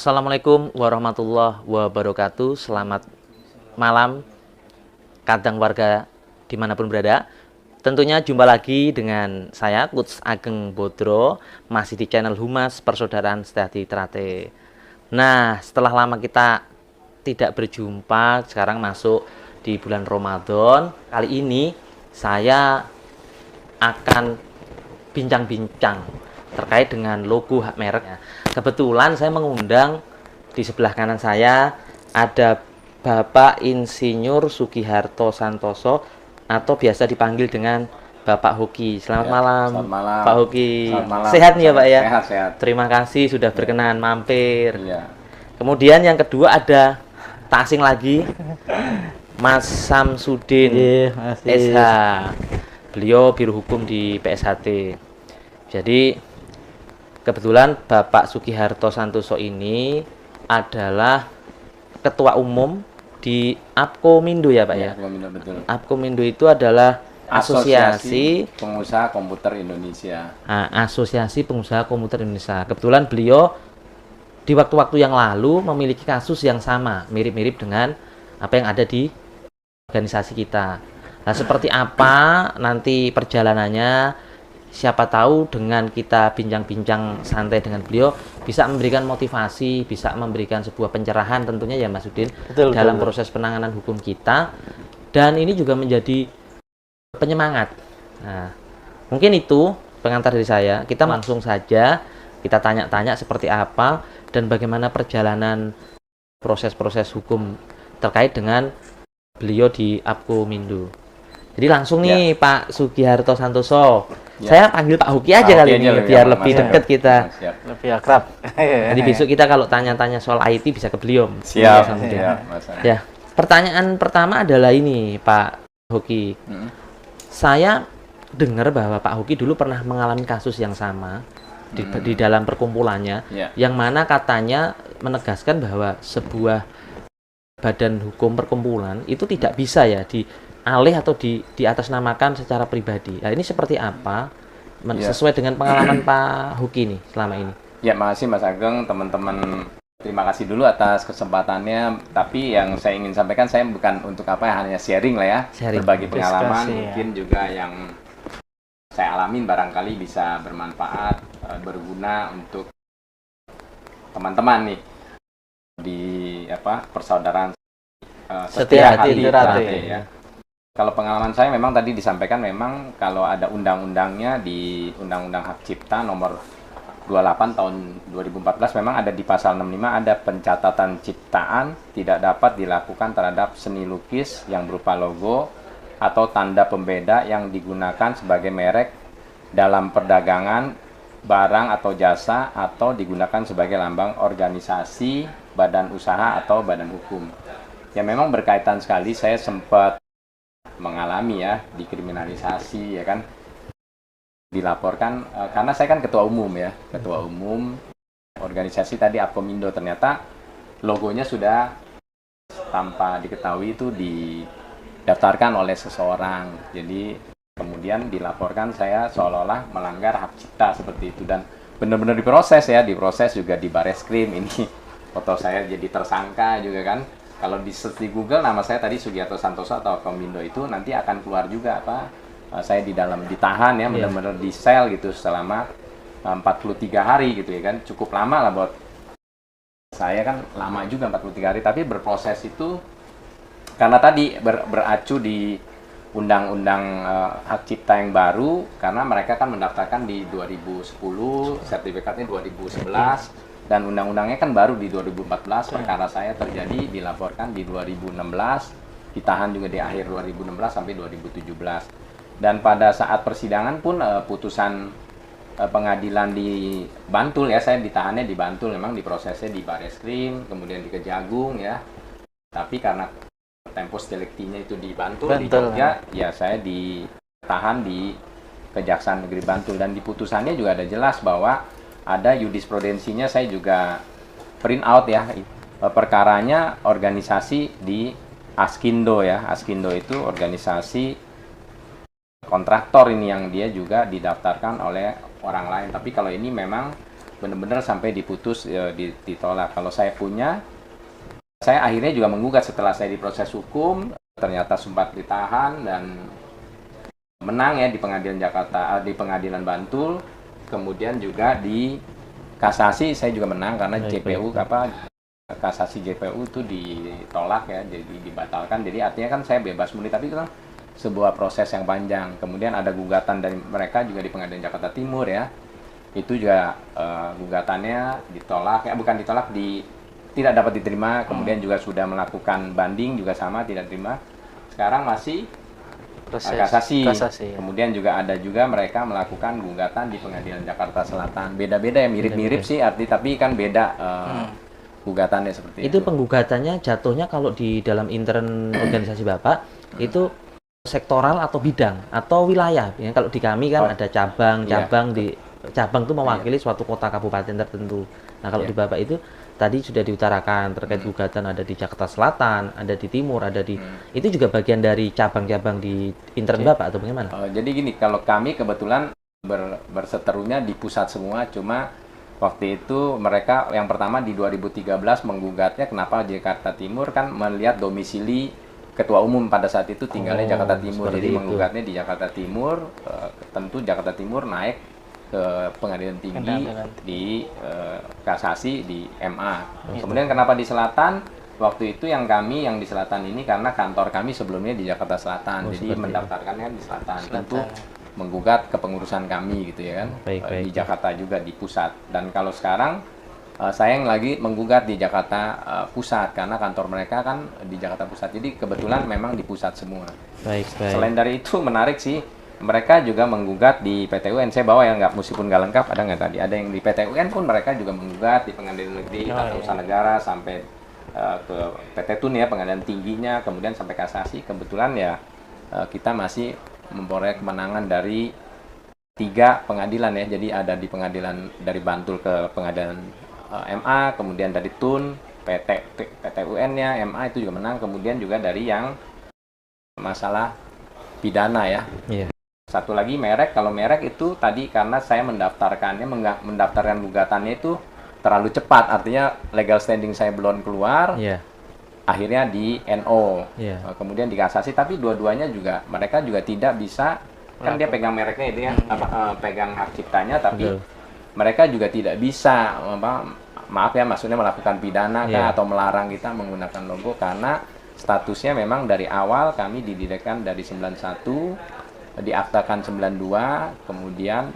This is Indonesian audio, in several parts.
Assalamualaikum warahmatullahi wabarakatuh. Selamat malam kadang warga dimanapun berada. Tentunya jumpa lagi dengan saya Coach Ageng Bodro, masih di channel Humas Persaudaraan Setiadi Trate. Nah, setelah lama kita tidak berjumpa, sekarang masuk di bulan Ramadan. Kali ini saya akan bincang-bincang terkait dengan logo hak mereknya. Kebetulan saya mengundang di sebelah kanan saya ada Bapak Insinyur Sugiharto Santoso atau biasa dipanggil dengan Bapak Hoki. Selamat malam, selamat malam Pak Hoki. Selamat malam. Sehat nih ya Pak ya? Sehat. Terima kasih sudah berkenan mampir. Iya. Kemudian yang kedua ada tak asing lagi, Mas Samsudin SH. Beliau Biro Hukum di PSHT. Jadi kebetulan Bapak Sugiharto Santoso ini adalah Ketua Umum di Apkomindo ya Pak ya? Apkomindo, betul. Apkomindo itu adalah Asosiasi Pengusaha Komputer Indonesia. Asosiasi Pengusaha Komputer Indonesia. Kebetulan beliau di waktu-waktu yang lalu memiliki kasus yang sama, mirip-mirip dengan apa yang ada di organisasi kita. Nah, seperti apa nanti perjalanannya, siapa tahu dengan kita bincang-bincang santai dengan beliau bisa memberikan motivasi, bisa memberikan sebuah pencerahan tentunya ya Mas Udin dalam proses penanganan hukum kita, dan ini juga menjadi penyemangat. Nah, mungkin itu pengantar dari saya. Kita langsung saja kita tanya-tanya seperti apa dan bagaimana perjalanan proses-proses hukum terkait dengan beliau di Apkomindo. Jadi langsung nih Pak Sugiharto Santoso. Saya panggil Pak Hoki aja kali ini biar lebih dekat kita. Lebih akrab. Jadi besok kita kalau tanya-tanya soal IT bisa ke beliau. Siap. Ya. Pertanyaan pertama adalah ini Pak Hoki. Saya dengar bahwa Pak Hoki dulu pernah mengalami kasus yang sama di dalam perkumpulannya, yang mana katanya menegaskan bahwa sebuah badan hukum perkumpulan itu tidak bisa ya dialih atau diatasnamakan secara pribadi. Nah, ini seperti apa sesuai dengan pengalaman Pak Hoki nih selama ini? Ya, makasih Mas Ageng, teman-teman. Terima kasih dulu atas kesempatannya. Tapi yang saya ingin sampaikan, saya bukan untuk apa ya, hanya sharing lah ya, berbagi pengalaman, mungkin juga yang saya alamin barangkali bisa bermanfaat, berguna untuk teman-teman nih di persaudaraan Setiadi Trate ya. Kalau pengalaman saya memang tadi disampaikan, memang kalau ada undang-undangnya di Undang-Undang Hak Cipta nomor 28 tahun 2014 memang ada di pasal 65 ada pencatatan ciptaan tidak dapat dilakukan terhadap seni lukis yang berupa logo atau tanda pembeda yang digunakan sebagai merek dalam perdagangan barang atau jasa atau digunakan sebagai lambang organisasi, badan usaha atau badan hukum. Ya memang berkaitan sekali, saya sempat mengalami ya dikriminalisasi ya kan, dilaporkan karena saya kan ketua umum organisasi tadi Apkomindo, ternyata logonya sudah tanpa diketahui itu didaftarkan oleh seseorang, jadi kemudian dilaporkan saya seolah-olah melanggar hak cipta seperti itu, dan benar-benar diproses juga di Bareskrim. Ini foto saya jadi tersangka juga kan. Kalau di search di Google nama saya tadi Sugiharto Santoso atau Apkomindo itu nanti akan keluar juga saya ditahan ya, benar-benar di sel gitu selama 43 hari gitu ya kan. Cukup lama lah buat saya, kan lama juga 43 hari, tapi berproses itu karena tadi beracu di undang-undang hak cipta yang baru, karena mereka kan mendaftarkan di 2010, sertifikatnya 2011. Dan undang-undangnya kan baru di 2014, perkara saya terjadi dilaporkan di 2016, ditahan juga di akhir 2016 sampai 2017. Dan pada saat persidangan pun putusan pengadilan di Bantul ya, saya ditahannya di Bantul, memang diprosesnya di Bareskrim, kemudian di Kejagung ya. Tapi karena tempus delictinya itu di Bantul, di Jogja, ya saya ditahan di Kejaksaan Negeri Bantul, dan di putusannya juga ada jelas bahwa ada jurisprudensinya, saya juga print out ya, perkaranya organisasi di Askindo ya. Askindo itu organisasi kontraktor ini yang dia juga didaftarkan oleh orang lain. Tapi kalau ini memang benar-benar sampai diputus, ditolak. Kalau saya punya, saya akhirnya juga menggugat setelah saya diproses hukum, ternyata sempat ditahan dan menang ya di pengadilan Jakarta, di pengadilan Bantul, kemudian juga di kasasi saya juga menang karena JPU kasasi JPU itu ditolak ya, jadi dibatalkan. Jadi artinya kan saya bebas murni, tapi itu kan sebuah proses yang panjang. Kemudian ada gugatan dari mereka juga di pengadilan Jakarta Timur ya. Itu juga gugatannya ditolak ya, bukan ditolak, tidak dapat diterima. Kemudian juga sudah melakukan banding juga sama, tidak diterima. Sekarang masih kasasi. Kemudian juga ada juga mereka melakukan gugatan di pengadilan Jakarta Selatan. Beda-beda ya, mirip-mirip sih arti, tapi kan beda gugatannya seperti itu. Itu penggugatannya jatuhnya kalau di dalam intern organisasi Bapak itu sektoral atau bidang atau wilayah. Ya, kalau di kami kan ada cabang di cabang itu mewakili suatu kota kabupaten tertentu. Nah, kalau di Bapak itu tadi sudah diutarakan terkait gugatan ada di Jakarta Selatan, ada di Timur, ada di itu juga bagian dari cabang-cabang di intern Bapak atau bagaimana? Jadi gini, kalau kami kebetulan berseterunya di pusat semua, cuma waktu itu mereka yang pertama di 2013 menggugatnya kenapa Jakarta Timur, kan melihat domisili ketua umum pada saat itu tinggalnya Jakarta Timur, jadi menggugatnya di Jakarta Timur. Tentu Jakarta Timur naik ke pengadilan tinggi di kasasi di MA. Kemudian kenapa di selatan? Waktu itu yang di selatan ini karena kantor kami sebelumnya di Jakarta Selatan, jadi mendaftarkannya di selatan. Tentu menggugat kepengurusan kami gitu ya kan. Di Jakarta juga di pusat. Dan kalau sekarang saya yang lagi menggugat di Jakarta Pusat karena kantor mereka kan di Jakarta Pusat. Jadi kebetulan memang di pusat semua. Selain dari itu menarik sih, mereka juga menggugat di PT UN. Saya bawa ya, meskipun nggak lengkap, ada nggak tadi? Ada yang di PT UN pun mereka juga menggugat di Pengadilan Negeri Tata Usaha Negara sampai ke PT Tun ya, pengadilan tingginya, kemudian sampai kasasi. Kebetulan ya kita masih memperoleh kemenangan dari 3 pengadilan ya. Jadi ada di pengadilan dari Bantul ke pengadilan MA, kemudian dari Tun, PT UN-nya, MA itu juga menang, kemudian juga dari yang masalah pidana ya. Satu lagi merek, kalau merek itu tadi karena saya mendaftarkan gugatannya itu terlalu cepat, artinya legal standing saya belum keluar, akhirnya di NO, kemudian di kasasi, tapi dua-duanya juga mereka juga tidak bisa, kan dia pegang mereknya itu ya, pegang hak ciptanya, tapi mereka juga tidak bisa, maaf ya, maksudnya melakukan pidana atau melarang kita menggunakan logo karena statusnya memang dari awal kami didirikan dari 91, diaktakan 92, kemudian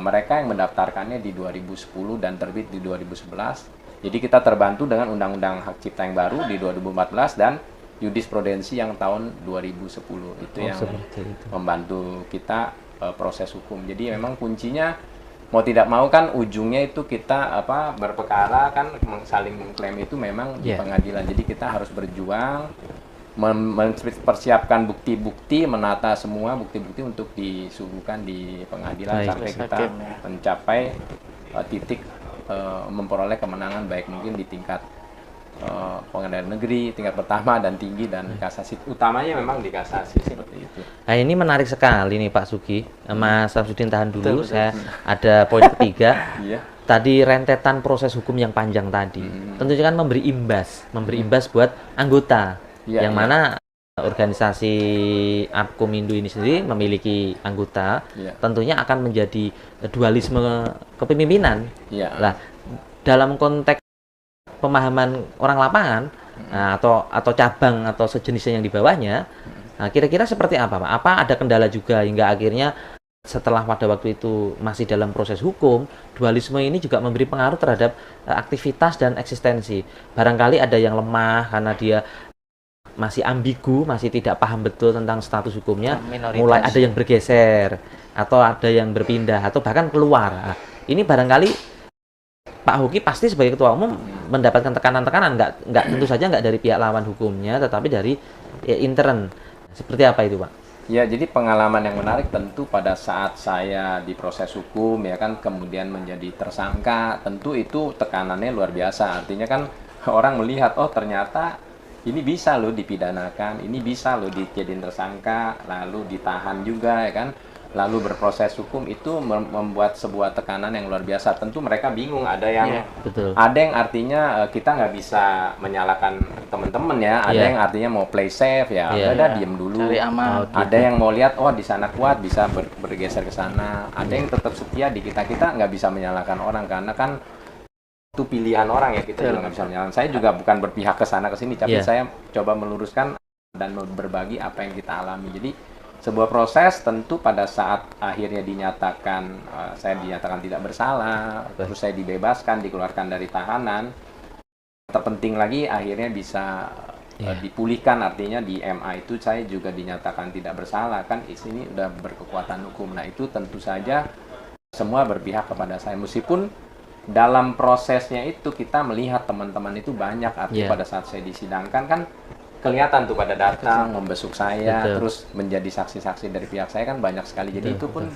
mereka yang mendaftarkannya di 2010 dan terbit di 2011. Jadi kita terbantu dengan Undang-Undang Hak Cipta yang baru di 2014 dan Jurisprudensi yang tahun 2010. Itu yang membantu kita proses hukum. Jadi memang kuncinya mau tidak mau kan ujungnya itu kita berperkara kan saling mengklaim itu memang di pengadilan. Jadi kita harus berjuang mempersiapkan bukti-bukti, menata semua bukti-bukti untuk disuguhkan di pengadilan sampai kita mencapai titik memperoleh kemenangan, baik mungkin di tingkat pengadilan negeri, tingkat pertama dan tinggi dan kasasi. Utamanya memang di kasasi seperti itu. Nah, ini menarik sekali nih Pak Sugi. Mas Samsudin tahan dulu, saya ada poin ketiga. Tadi rentetan proses hukum yang panjang tadi. Tentunya kan memberi imbas buat anggota. Yang mana organisasi Apkomindo ini sendiri memiliki anggota, tentunya akan menjadi dualisme kepemimpinan. Nah, dalam konteks pemahaman orang lapangan atau cabang atau sejenisnya yang di bawahnya, nah, kira-kira seperti apa, Pak? Apa ada kendala juga hingga akhirnya setelah pada waktu itu masih dalam proses hukum, dualisme ini juga memberi pengaruh terhadap aktivitas dan eksistensi. Barangkali ada yang lemah karena dia masih ambigu, masih tidak paham betul tentang status hukumnya, mulai ada yang bergeser, atau ada yang berpindah, atau bahkan keluar. Nah, ini barangkali Pak Hoki pasti sebagai ketua umum mendapatkan tekanan-tekanan, nggak tentu saja nggak dari pihak lawan hukumnya, tetapi dari intern. Seperti apa itu, Pak? Ya, jadi pengalaman yang menarik tentu pada saat saya di proses hukum, ya kan, kemudian menjadi tersangka, tentu itu tekanannya luar biasa. Artinya kan orang melihat, oh ternyata ini bisa loh dipidanakan, ini bisa loh dijadiin tersangka, lalu ditahan juga ya kan. lalu berproses hukum itu membuat sebuah tekanan yang luar biasa. Tentu mereka bingung, ada yang betul. Ada yang artinya kita nggak bisa menyalahkan teman-teman ya, ada yang artinya mau play safe ya, udah diem dulu. Cari aman. Ada yang mau lihat oh di sana kuat bisa bergeser ke sana. Ada yang tetap setia di kita nggak bisa menyalahkan orang karena kan itu pilihan orang ya, kita juga nggak bisa menyalahkan. Saya juga bukan berpihak ke sana ke sini, tapi saya coba meluruskan dan berbagi apa yang kita alami. Jadi sebuah proses tentu pada saat akhirnya dinyatakan saya dinyatakan tidak bersalah, terus saya dibebaskan, dikeluarkan dari tahanan. Terpenting lagi akhirnya bisa dipulihkan, artinya di MA itu saya juga dinyatakan tidak bersalah, kan di sini udah berkekuatan hukum. Nah itu tentu saja semua berpihak kepada saya, meskipun dalam prosesnya itu kita melihat teman-teman itu banyak, artinya pada saat saya disidangkan kan kelihatan tuh pada datang membesuk saya, terus menjadi saksi-saksi dari pihak saya kan banyak sekali. Jadi itu pun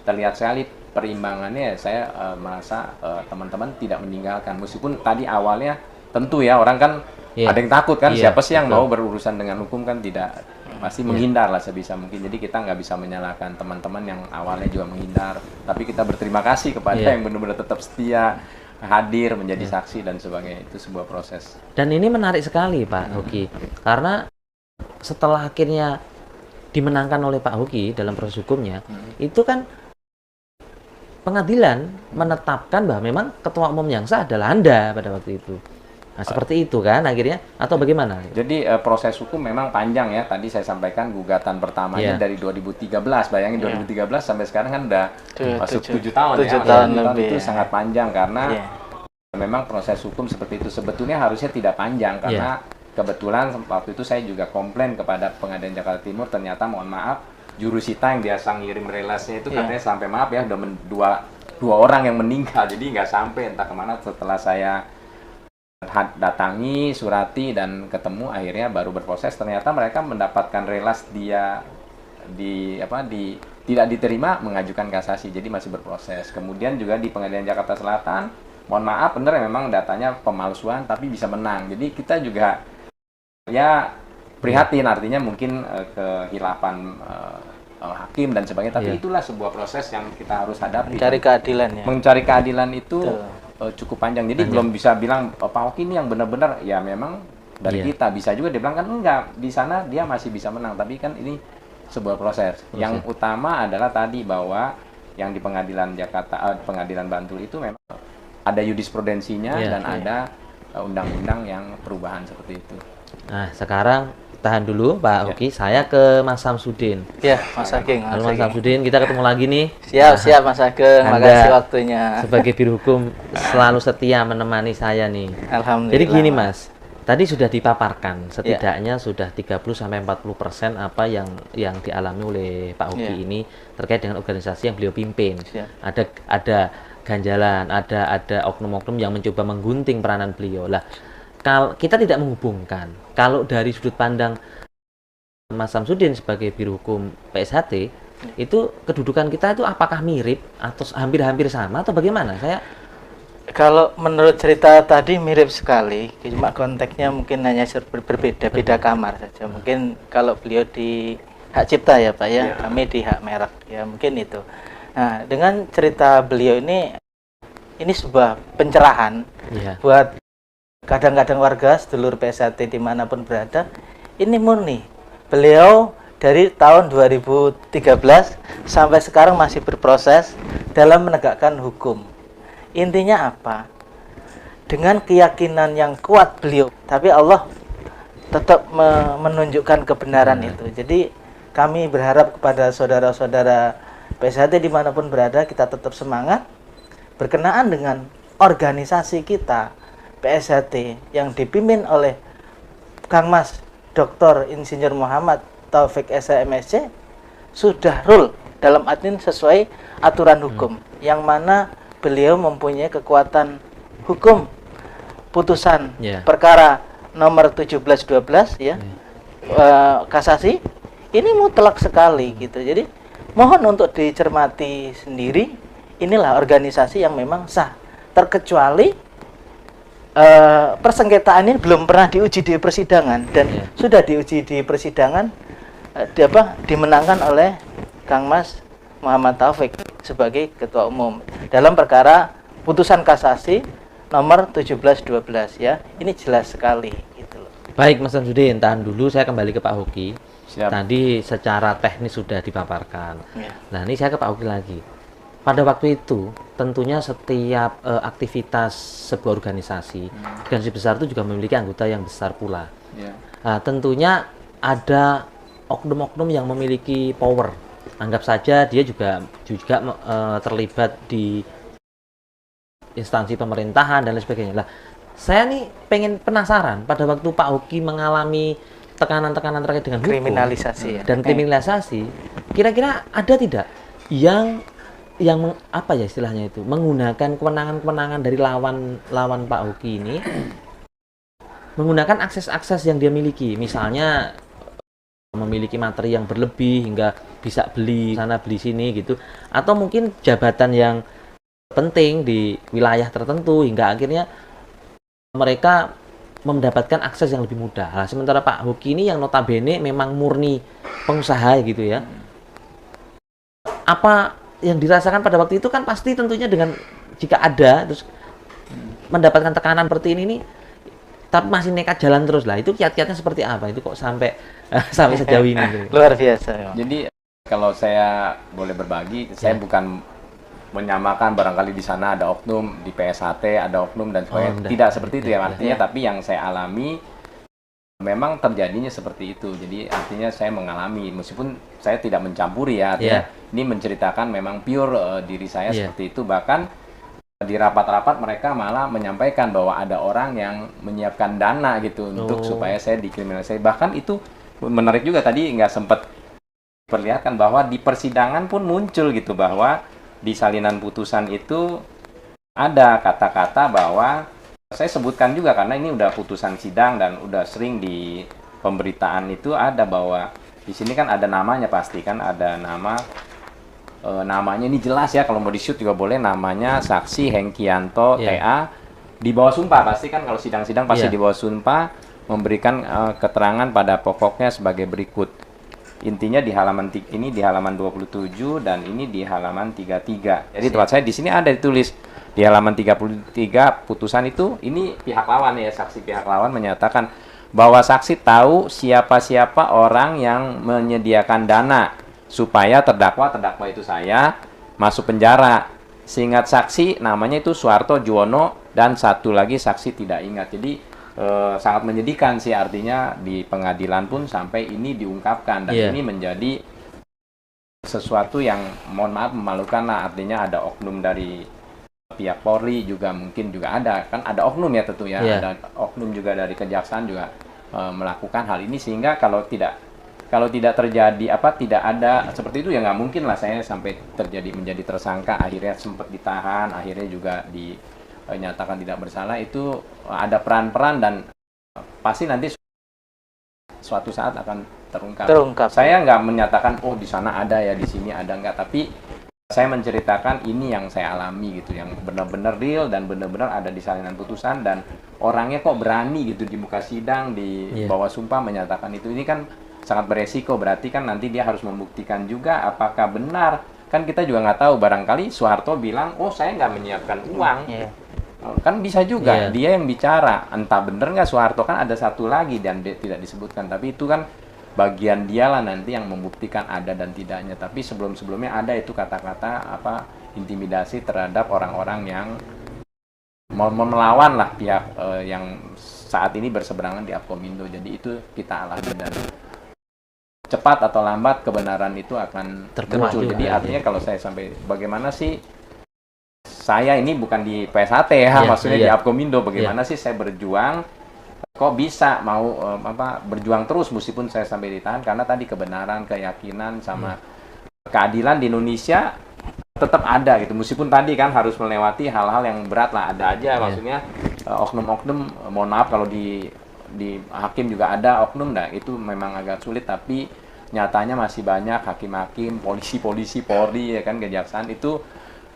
terlihat sekali perimbangannya. Saya merasa teman-teman tidak meninggalkan, meskipun tadi awalnya tentu ya orang kan ada yang takut kan, siapa sih yang mau berurusan dengan hukum kan, tidak, pasti menghindar lah sebisa mungkin. Jadi kita nggak bisa menyalahkan teman-teman yang awalnya juga menghindar, tapi kita berterima kasih kepada yang benar-benar tetap setia hadir menjadi saksi dan sebagainya. Itu sebuah proses. Dan ini menarik sekali Pak Hoki, karena setelah akhirnya dimenangkan oleh Pak Hoki dalam proses hukumnya, itu kan pengadilan menetapkan bahwa memang ketua umum yang sah adalah Anda pada waktu itu. Nah, seperti itu kan akhirnya, atau bagaimana? Jadi proses hukum memang panjang ya. Tadi saya sampaikan gugatan pertamanya dari 2013. Bayangin 2013 sampai sekarang kan udah masuk 7 tahun 7 tahun lebih. Itu sangat panjang karena memang proses hukum seperti itu sebetulnya harusnya tidak panjang, karena kebetulan waktu itu saya juga komplain kepada Pengadilan Jakarta Timur, ternyata mohon maaf jurusita yang biasa ngirim relasnya itu katanya sampai maaf ya udah dua orang yang meninggal, jadi nggak sampai entah kemana. Setelah saya datangi, surati dan ketemu, akhirnya baru berproses. Ternyata mereka mendapatkan relas dia tidak diterima, mengajukan kasasi, jadi masih berproses. Kemudian juga di Pengadilan Jakarta Selatan, mohon maaf bener memang datanya pemalsuan tapi bisa menang. Jadi kita juga ya prihatin, artinya mungkin kehilapan hakim dan sebagainya, tapi itulah sebuah proses yang kita harus hadapi. Mencari keadilan ya. Mencari keadilan itu cukup panjang. Jadi belum bisa bilang Pak Hoki ini yang benar-benar ya memang dari kita. Bisa juga dibilang kan enggak, di sana dia masih bisa menang, tapi kan ini sebuah proses. Yang utama adalah tadi bahwa yang di Pengadilan Jakarta, Pengadilan Bantul itu memang ada jurisprudensinya dan ada undang-undang yang perubahan seperti itu. Nah, sekarang tahan dulu Pak Hoki, saya ke Mas Samsudin. Ya, Mas Ageng. Halo Mas Samsudin, kita ketemu lagi nih. Siap Mas Ageng, makasih waktunya. Sebagai biro hukum selalu setia menemani saya nih. Alhamdulillah. Jadi gini Mas, tadi sudah dipaparkan setidaknya sudah 30-40% apa yang dialami oleh Pak Hoki ini terkait dengan organisasi yang beliau pimpin. Ada ganjalan, ada oknum-oknum yang mencoba menggunting peranan beliau. Lah, kalau kita tidak menghubungkan, kalau dari sudut pandang Mas Samsudin sebagai biro hukum PSHT, itu kedudukan kita itu apakah mirip atau hampir-hampir sama atau bagaimana? Kalau menurut cerita tadi mirip sekali, cuma konteksnya mungkin hanya berbeda, beda kamar saja. Mungkin kalau beliau di hak cipta ya Pak ya, kami di hak merek ya, mungkin itu. Nah, dengan cerita beliau ini sebuah pencerahan buat kadang-kadang warga sedulur PSHT dimanapun berada. Ini murni beliau dari tahun 2013 sampai sekarang masih berproses dalam menegakkan hukum. Intinya apa? Dengan keyakinan yang kuat beliau, tapi Allah tetap menunjukkan kebenaran itu. Jadi kami berharap kepada saudara-saudara PSHT dimanapun berada, kita tetap semangat berkenaan dengan organisasi kita PSHT yang dipimpin oleh Kang Mas Dr. Insinyur Muhammad Taufik SMSC sudah rule dalam artian sesuai aturan hukum, yang mana beliau mempunyai kekuatan hukum. Putusan perkara nomor 1712 ya, kasasi ini mutlak sekali gitu. Jadi mohon untuk dicermati sendiri, inilah organisasi yang memang sah, terkecuali persengketaan ini belum pernah diuji di persidangan dan sudah diuji di persidangan dimenangkan oleh Kang Mas Muhammad Taufik sebagai Ketua Umum dalam perkara putusan kasasi nomor 1712 ya. Ini jelas sekali gitu loh. Baik Mas Samsudin, tahan dulu, saya kembali ke Pak Hoki. Siap. Tadi secara teknis sudah dipaparkan. Ya. Nah, ini saya ke Pak Hoki lagi. Pada waktu itu, tentunya setiap aktivitas sebuah organisasi besar itu juga memiliki anggota yang besar pula. Ya. Nah, tentunya ada oknum-oknum yang memiliki power. Anggap saja dia juga terlibat di instansi pemerintahan dan lain sebagainya. Lah, saya nih pengen penasaran pada waktu Pak Hoki mengalami tekanan-tekanan terkait dengan hukum Kriminalisasi ya. dan kriminalisasi, kira-kira ada tidak yang apa ya istilahnya itu, menggunakan kewenangan-kewenangan dari lawan Pak Hoki ini menggunakan akses-akses yang dia miliki, misalnya memiliki materi yang berlebih hingga bisa beli sana beli sini gitu, atau mungkin jabatan yang penting di wilayah tertentu hingga akhirnya mereka mendapatkan akses yang lebih mudah. Nah, sementara Pak Hoki ini yang notabene memang murni pengusaha gitu ya. Apa yang dirasakan pada waktu itu kan pasti tentunya dengan jika ada terus mendapatkan tekanan seperti ini nih, tapi masih nekat jalan terus lah, itu kiat-kiatnya seperti apa itu kok sampai sejauh ini gitu. Luar biasa. Jadi kalau saya boleh berbagi, saya bukan menyamakan barangkali di sana ada oknum, di PSHT ada oknum dan sebagainya. Tidak seperti itu ya artinya, tapi yang saya alami memang terjadinya seperti itu. Jadi artinya saya mengalami, meskipun saya tidak mencampuri ya, artinya ini menceritakan memang pure diri saya seperti itu. Bahkan di rapat-rapat mereka malah menyampaikan bahwa ada orang yang menyiapkan dana gitu untuk supaya saya dikriminalisasi. Bahkan itu menarik juga, tadi nggak sempat perlihatkan bahwa di persidangan pun muncul gitu, bahwa di salinan putusan itu ada kata-kata bahwa saya sebutkan juga karena ini udah putusan sidang dan udah sering di pemberitaan itu ada bahwa di sini kan ada namanya, pasti kan ada namanya ini jelas ya, kalau mau di-shoot juga boleh, namanya saksi Hengkianto TA, di bawah sumpah pasti kan, kalau sidang-sidang pasti di bawah sumpah memberikan keterangan pada pokoknya sebagai berikut. Intinya di halaman ini di halaman 27 dan ini di halaman 33. Jadi tempat saya di sini ada ditulis di halaman 33 putusan itu, ini pihak lawan ya, saksi pihak lawan menyatakan bahwa saksi tahu siapa-siapa orang yang menyediakan dana supaya terdakwa itu saya masuk penjara. Seingat saksi namanya itu Suharto Juwono dan satu lagi saksi tidak ingat. Jadi sangat menyedihkan sih, artinya di pengadilan pun sampai ini diungkapkan dan ini menjadi sesuatu yang mohon maaf memalukan lah. Artinya ada oknum dari pihak Polri juga, mungkin juga ada, kan ada oknum ya tentu ya, ada oknum juga dari kejaksaan juga melakukan hal ini, sehingga kalau tidak terjadi tidak ada seperti itu ya nggak mungkin lah saya sampai menjadi tersangka, akhirnya sempat ditahan, akhirnya juga dinyatakan tidak bersalah. Itu ada peran-peran dan pasti nanti suatu saat akan terungkap. Saya nggak menyatakan di sana ada ya, di sini ada, nggak, tapi saya menceritakan ini yang saya alami gitu, yang benar-benar real dan benar-benar ada di salinan putusan, dan orangnya kok berani gitu di muka sidang di bawah sumpah menyatakan itu. Ini kan sangat beresiko, berarti kan nanti dia harus membuktikan juga apakah benar. Kan kita juga nggak tahu, barangkali Soeharto bilang saya nggak menyiapkan uang, kan bisa juga dia yang bicara, entah benar nggak Soeharto, kan ada satu lagi dan tidak disebutkan, tapi itu kan bagian dialah nanti yang membuktikan ada dan tidaknya. Tapi sebelumnya ada itu kata-kata intimidasi terhadap orang-orang yang mau melawan lah pihak yang saat ini berseberangan di Apkomindo. Jadi itu kita alami dan cepat atau lambat kebenaran itu akan muncul. Jadi artinya kalau saya sampai bagaimana sih, saya ini bukan di PSHT ya, maksudnya di Apkomindo, bagaimana sih saya berjuang, kok bisa mau berjuang terus meskipun saya sampai ditahan, karena tadi kebenaran, keyakinan sama keadilan di Indonesia tetap ada gitu, meskipun tadi kan harus melewati hal-hal yang berat lah, ada aja maksudnya oknum-oknum, mohon maaf kalau di hakim juga ada oknum, itu memang agak sulit, tapi nyatanya masih banyak hakim-hakim, polisi-polisi, Polri ya kan, kejaksaan itu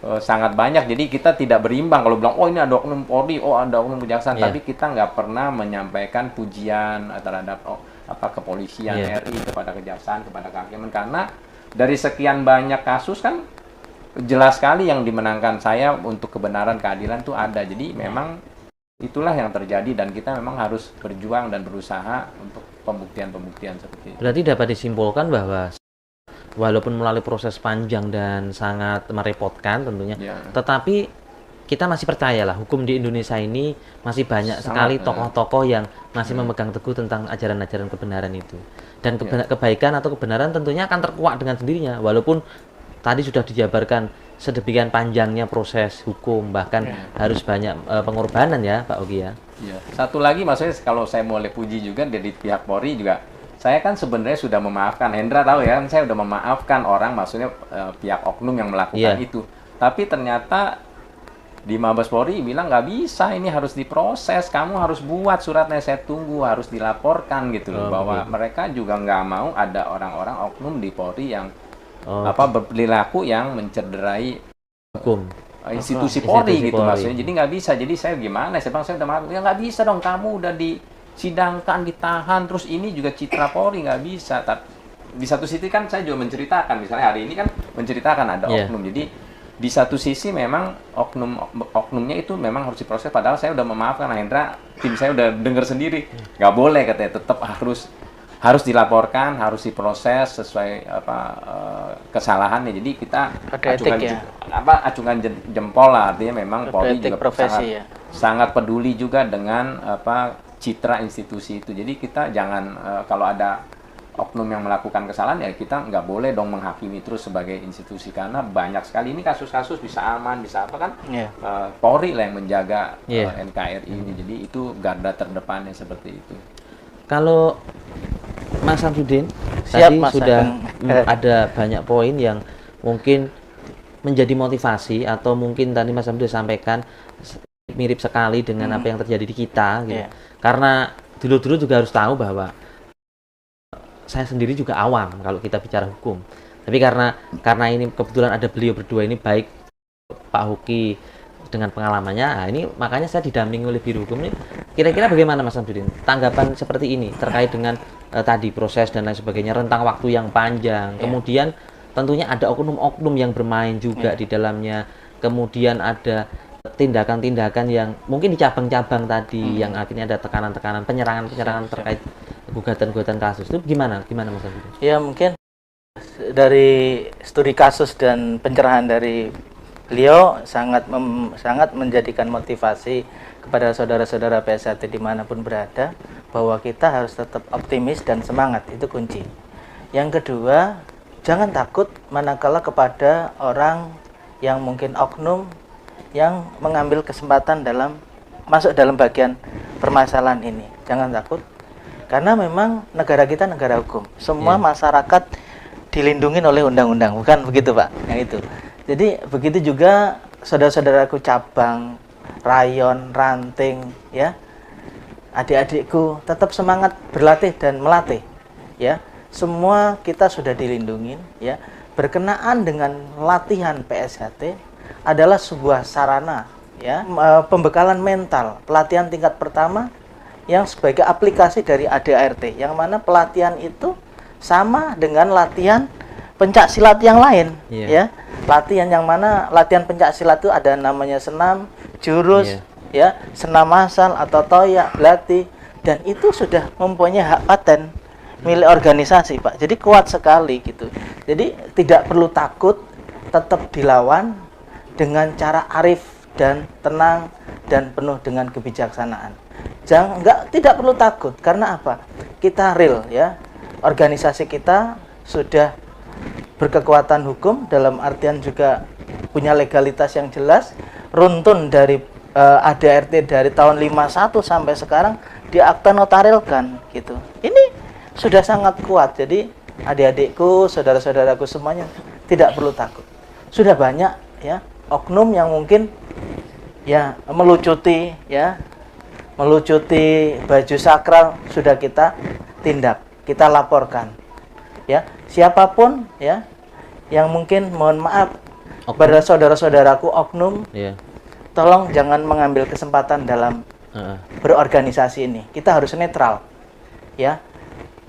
sangat banyak. Jadi kita tidak berimbang kalau bilang ini ada oknum Polri, ada oknum kejaksaan, tapi kita nggak pernah menyampaikan pujian terhadap kepolisian RI, kepada kejaksaan, kepada kehakiman, karena dari sekian banyak kasus kan jelas sekali yang dimenangkan saya untuk kebenaran keadilan tuh ada. Jadi memang itulah yang terjadi dan kita memang harus berjuang dan berusaha untuk pembuktian-pembuktian seperti itu. Berarti dapat disimpulkan bahwa walaupun melalui proses panjang dan sangat merepotkan tentunya, tetapi kita masih percayalah hukum di Indonesia ini masih banyak sekali tokoh-tokoh yang masih memegang teguh tentang ajaran-ajaran kebenaran itu. Dan kebaikan atau kebenaran tentunya akan terkuak dengan sendirinya, walaupun tadi sudah dijabarkan sedemikian panjangnya proses hukum, bahkan harus banyak pengorbanan ya Pak Ogi ya. Satu lagi maksudnya kalau saya boleh puji juga dari pihak Polri juga, saya kan sebenarnya sudah memaafkan, Hendra tahu ya, saya sudah memaafkan orang, maksudnya pihak oknum yang melakukan itu. Tapi ternyata di Mabes Polri bilang nggak bisa, ini harus diproses, kamu harus buat suratnya, saya tunggu, harus dilaporkan gitu loh, bahwa mereka juga nggak mau ada orang-orang oknum di Polri yang berperilaku yang mencederai hukum institusi Polri gitu maksudnya. Jadi nggak bisa. Jadi saya gimana? Saya bilang saya udah maaf. Ya nggak bisa dong, kamu udah disidangkan, ditahan, terus ini juga citra Polri, nggak bisa. Tapi di satu sisi kan saya juga menceritakan, misalnya hari ini kan menceritakan ada oknum. Jadi di satu sisi memang oknumnya itu memang harus diproses. Padahal saya udah memaafkan, Hendra, tim saya udah dengar sendiri, nggak boleh katanya, tetap harus dilaporkan, harus diproses sesuai kesalahannya. Jadi kita acungan jempol lah, artinya memang Polri juga sangat peduli juga dengan citra institusi itu. Jadi kita jangan kalau ada oknum yang melakukan kesalahan ya kita nggak boleh dong menghakimi terus sebagai institusi, karena banyak sekali ini kasus-kasus bisa aman, bisa apa kan Polri lah yang menjaga NKRI ini. Jadi itu garda terdepannya seperti itu. Kalau Mas Samsudin tadi sudah ada banyak poin yang mungkin menjadi motivasi, atau mungkin tadi Mas Samsudin sampaikan mirip sekali dengan apa yang terjadi di kita gitu. Karena dulu-dulu juga harus tahu bahwa saya sendiri juga awam kalau kita bicara hukum. Tapi karena ini kebetulan ada beliau berdua ini, baik Pak Hoki dengan pengalamannya, nah ini makanya saya didampingi oleh Biro Hukum ini. Kira-kira bagaimana Mas Samsudin tanggapan seperti ini terkait dengan tadi proses dan lain sebagainya, rentang waktu yang panjang, kemudian tentunya ada oknum-oknum yang bermain juga di dalamnya, kemudian ada tindakan-tindakan yang mungkin di cabang-cabang tadi yang akhirnya ada tekanan-tekanan, penyerangan-penyerangan terkait gugatan-gugatan kasus. Itu gimana Mas Samsudin? Ya mungkin dari studi kasus dan pencerahan dari beliau sangat menjadikan motivasi kepada saudara-saudara PSHT dimanapun berada, bahwa kita harus tetap optimis dan semangat, itu kunci. Yang kedua, jangan takut manakala kepada orang yang mungkin oknum yang mengambil kesempatan masuk dalam bagian permasalahan ini. Jangan takut, karena memang negara kita negara hukum. Semua masyarakat dilindungi oleh undang-undang, bukan begitu Pak? Yang itu. Jadi begitu juga saudara-saudaraku cabang, rayon, ranting, ya, adik-adikku tetap semangat berlatih dan melatih, ya. Semua kita sudah dilindungi, ya. Berkenaan dengan latihan PSHT adalah sebuah sarana, ya, pembekalan mental, pelatihan tingkat pertama yang sebagai aplikasi dari ADART, yang mana pelatihan itu sama dengan latihan pencak silat yang lain, ya. Latihan yang mana latihan pencak silat itu ada namanya senam, jurus, ya, senam masal atau toyak, belati, dan itu sudah mempunyai hak paten milik organisasi, Pak. Jadi kuat sekali gitu. Jadi tidak perlu takut, tetap dilawan dengan cara arif dan tenang dan penuh dengan kebijaksanaan. Tidak perlu takut, karena apa? Kita real, ya. Organisasi kita sudah berkekuatan hukum, dalam artian juga punya legalitas yang jelas, runtun dari ADART dari tahun 51 sampai sekarang diakta notarilkan gitu. Ini sudah sangat kuat. Jadi adik-adikku, saudara-saudaraku semuanya tidak perlu takut. Sudah banyak, ya, oknum yang mungkin ya melucuti baju sakral, sudah kita tindak, kita laporkan, ya. Siapapun, ya, yang mungkin mohon maaf pada saudara-saudaraku oknum, tolong jangan mengambil kesempatan dalam berorganisasi ini. Kita harus netral, ya.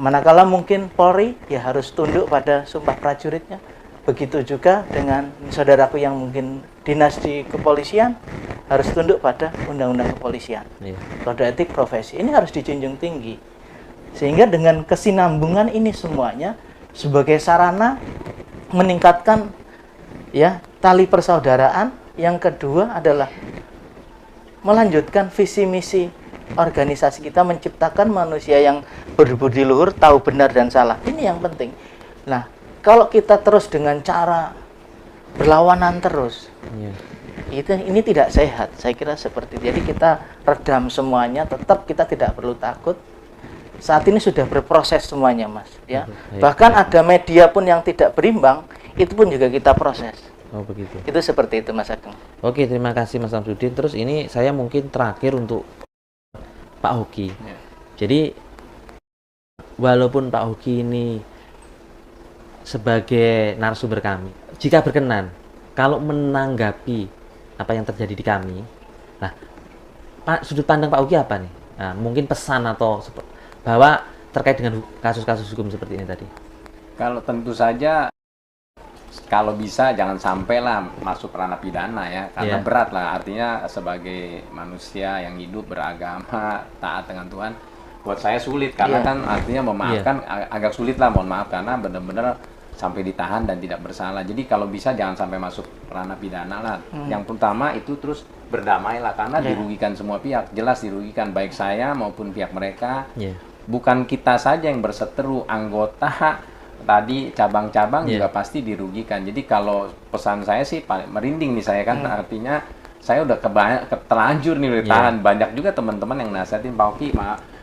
manakala mungkin Polri ya harus tunduk pada sumpah prajuritnya. Begitu juga dengan saudaraku yang mungkin dinas di kepolisian harus tunduk pada undang-undang kepolisian. Kode etik profesi ini harus dijunjung tinggi. Sehingga dengan kesinambungan ini semuanya sebagai sarana meningkatkan ya tali persaudaraan. Yang kedua adalah melanjutkan visi misi organisasi kita, menciptakan manusia yang berbudi luhur, tahu benar dan salah. Ini yang penting. Nah, kalau kita terus dengan cara berlawanan terus, ini tidak sehat. Saya kira seperti itu. Jadi kita redam semuanya, tetap kita tidak perlu takut. Saat ini sudah berproses semuanya, Mas. Ya, bahkan ada media pun yang tidak berimbang, itu pun juga kita proses. Oh begitu. Itu seperti itu, Mas Agung. Oke, terima kasih Mas Samsudin. Terus ini saya mungkin terakhir untuk Pak Hoki. Jadi walaupun Pak Hoki ini sebagai narasumber kami, jika berkenan, kalau menanggapi apa yang terjadi di kami, nah, sudut pandang Pak Hoki apa nih? Nah, mungkin pesan atau bahwa terkait dengan kasus-kasus hukum seperti ini tadi. Kalau tentu saja, kalau bisa jangan sampailah masuk ranah pidana ya, karena berat lah. Artinya sebagai manusia yang hidup beragama, taat dengan Tuhan, buat saya sulit karena kan artinya memaafkan agak sulit lah, mohon maaf, karena benar-benar sampai ditahan dan tidak bersalah. Jadi kalau bisa jangan sampai masuk ranah pidana lah. Yang pertama itu terus berdamailah, karena dirugikan semua pihak, jelas dirugikan, baik saya maupun pihak mereka. Bukan kita saja yang berseteru, anggota tadi cabang-cabang juga pasti dirugikan. Jadi kalau pesan saya sih paling merinding nih saya kan, artinya saya udah terlanjur nih udah tahan. Banyak juga teman-teman yang nasihatin, Pak Hoki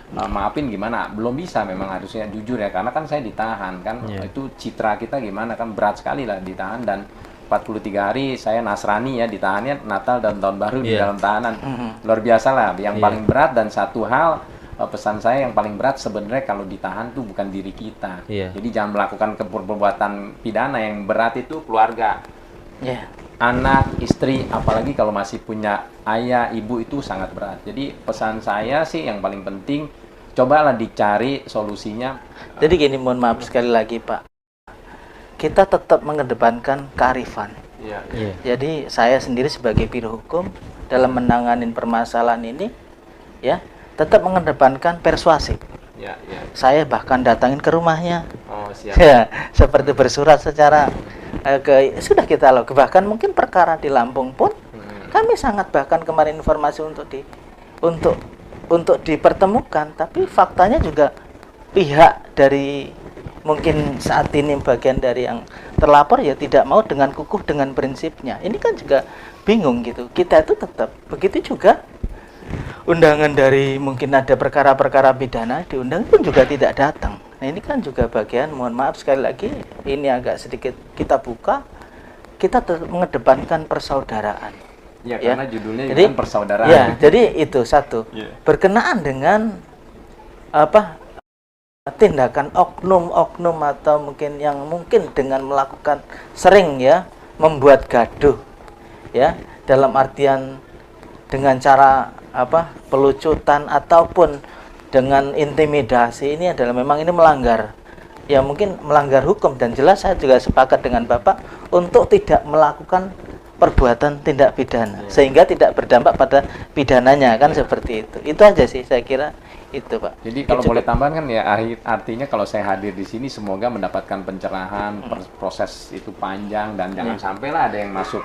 maafin gimana, belum bisa, memang harusnya jujur ya, karena kan saya ditahan kan, itu citra kita gimana kan, berat sekali lah ditahan. Dan 43 hari saya Nasrani ya, ditahannya Natal dan Tahun Baru di dalam tahanan, luar biasa lah. Yang paling berat, dan satu hal pesan saya yang paling berat sebenarnya kalau ditahan tuh bukan diri kita. Jadi jangan melakukan perbuatan pidana. Yang berat itu keluarga, anak, istri, apalagi kalau masih punya ayah, ibu, itu sangat berat. Jadi pesan saya sih yang paling penting, cobalah dicari solusinya. Jadi gini, mohon maaf sekali lagi Pak, kita tetap mengedepankan kearifan. Jadi saya sendiri sebagai biro hukum dalam menangani permasalahan ini ya tetap mengedepankan persuasif. Saya bahkan datangin ke rumahnya. Ya, seperti bersurat secara sudah kita lakukan. Bahkan mungkin perkara di Lampung pun kami sangat, bahkan kemarin informasi untuk dipertemukan, tapi faktanya juga pihak dari mungkin saat ini bagian dari yang terlapor ya tidak mau dengan kukuh dengan prinsipnya. Ini kan juga bingung gitu. Kita itu tetap begitu juga. Undangan dari mungkin ada perkara-perkara pidana diundang pun juga tidak datang. Nah ini kan juga bagian, mohon maaf sekali lagi, ini agak sedikit kita buka, kita mengedepankan persaudaraan. Karena judulnya jadi, kan persaudaraan. Jadi itu satu, berkenaan dengan tindakan oknum-oknum atau mungkin yang mungkin dengan melakukan sering ya membuat gaduh ya, dalam artian dengan cara pelucutan ataupun dengan intimidasi, ini adalah memang ini melanggar ya, mungkin melanggar hukum. Dan jelas saya juga sepakat dengan Bapak untuk tidak melakukan perbuatan tindak pidana sehingga tidak berdampak pada pidananya kan, seperti itu aja sih saya kira itu Pak. Jadi kalau boleh tambahan kan ya, artinya kalau saya hadir di sini semoga mendapatkan pencerahan, proses itu panjang, dan jangan sampailah ada yang masuk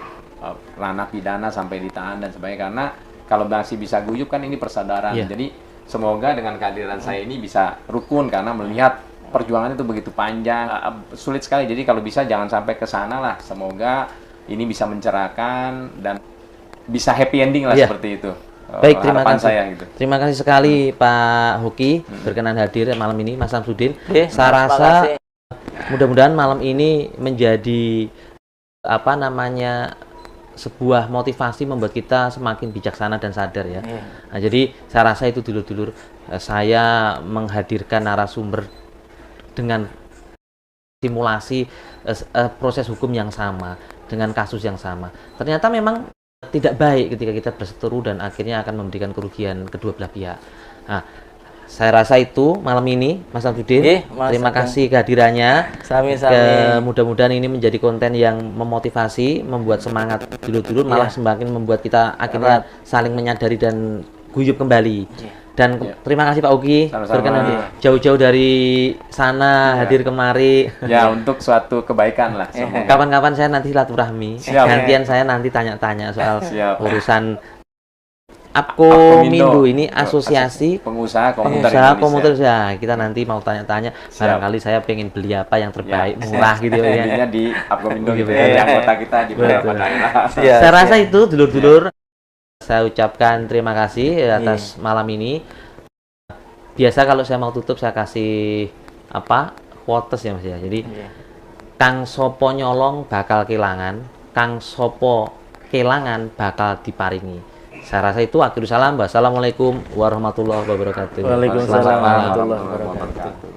ranah pidana sampai ditahan dan sebagainya, karena kalau masih bisa guyup kan ini persaudaraan. Jadi semoga dengan kehadiran saya ini bisa rukun, karena melihat perjuangan itu begitu panjang, sulit sekali. Jadi kalau bisa jangan sampai ke sana lah. Semoga ini bisa mencerahkan dan bisa happy ending lah, seperti itu. Baik, terima kasih. Saya, gitu. Terima kasih sekali Pak Hoki berkenan hadir malam ini, Mas Samsudin. Saya rasa mudah-mudahan malam ini menjadi sebuah motivasi membuat kita semakin bijaksana dan sadar ya. Nah, jadi saya rasa itu dulur-dulur, saya menghadirkan narasumber dengan simulasi proses hukum yang sama dengan kasus yang sama. Ternyata memang tidak baik ketika kita berseteru dan akhirnya akan memberikan kerugian kedua belah pihak. Nah, Saya rasa itu malam ini Mas Samsudin. Mas Terima Ageng. kasih kehadirannya. Sami-sami. Mudah-mudahan ini menjadi konten yang memotivasi, membuat semangat dulur-dulur, malah semakin membuat kita akhirnya saling menyadari dan guyup kembali. Dan terima kasih Pak Uki, Sama-sama. berkenan jauh-jauh dari sana hadir kemari. Ya, untuk suatu kebaikan lah semoga. Kapan-kapan saya nanti silaturahmi, Siap. gantian saya nanti tanya-tanya soal Siap. urusan Apkomindo. Apkomindo ini asosiasi pengusaha komuter pengusaha Indonesia. komuter ya. Kita nanti mau tanya-tanya, barangkali saya pengen beli apa yang terbaik, murah gitu ya. Belinya di Apkomindo gitu Betul. ya, di anggota kita di beberapa Betul. daerah. Saya rasa itu dulur-dulur. Saya ucapkan terima kasih atas malam ini. Biasa kalau saya mau tutup saya kasih apa? Quotes ya Mas ya. Jadi Kang sopo nyolong bakal kelangan, Kang sopo kelangan bakal diparingi. Saya rasa itu akhirul salam. Wassalamualaikum warahmatullahi wabarakatuh. Waalaikumsalam Selamat malam. warahmatullahi wabarakatuh.